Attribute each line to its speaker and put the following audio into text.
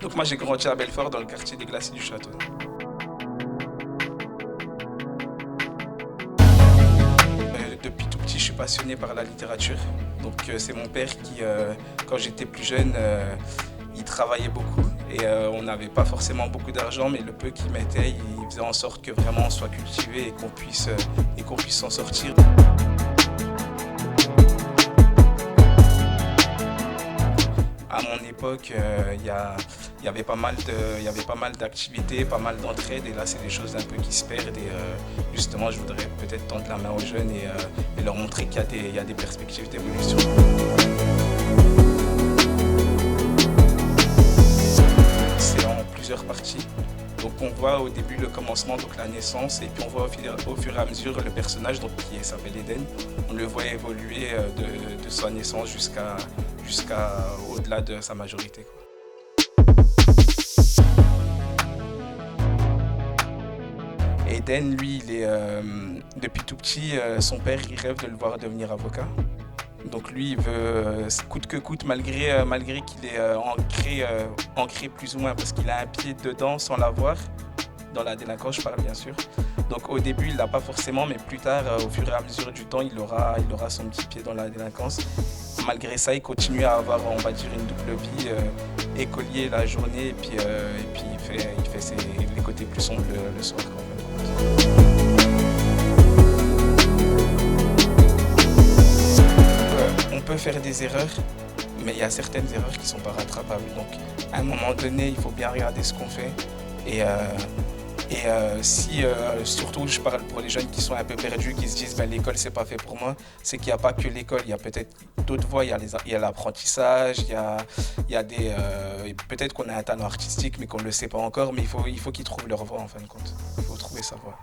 Speaker 1: Donc moi j'ai grandi à Belfort dans le quartier des Glacis du Château. Depuis tout petit je suis passionné par la littérature. Donc c'est mon père qui, quand j'étais plus jeune, il travaillait beaucoup et on n'avait pas forcément beaucoup d'argent, mais le peu qu'il mettait, il faisait en sorte que vraiment on soit cultivé et qu'on puisse s'en sortir. À mon époque, il y avait pas mal d'activités, pas mal d'entraide, et là c'est des choses un peu qui se perdent. Et justement, je voudrais peut-être tendre la main aux jeunes et leur montrer qu'il y a des perspectives d'évolution. C'est en plusieurs parties. Donc on voit au début le commencement, donc la naissance, et puis on voit au fur et à mesure le personnage donc, qui s'appelle Eden. On le voit évoluer de sa naissance jusqu'à au-delà de sa majorité, quoi. Eden, lui, depuis tout petit, son père, il rêve de le voir devenir avocat. Donc lui, il veut, coûte que coûte, malgré qu'il est ancré plus ou moins, parce qu'il a un pied dedans sans l'avoir, dans la délinquance, je parle bien sûr. Donc au début, il ne l'a pas forcément, mais plus tard, au fur et à mesure du temps, il aura son petit pied dans la délinquance. Malgré ça, il continue à avoir, on va dire, une double vie, écolier la journée, et puis il fait les côtés plus sombres le soir. On peut faire des erreurs, mais il y a certaines erreurs qui ne sont pas rattrapables. Donc, à un moment donné, il faut bien regarder ce qu'on fait. Surtout, je parle pour les jeunes qui sont un peu perdus, qui se disent ben, l'école, c'est pas fait pour moi, c'est qu'il n'y a pas que l'école, il y a peut-être d'autres voies, il y a l'apprentissage, peut-être qu'on a un talent artistique, mais qu'on ne le sait pas encore, mais il faut qu'ils trouvent leur voie en fin de compte. Il faut trouver sa voie.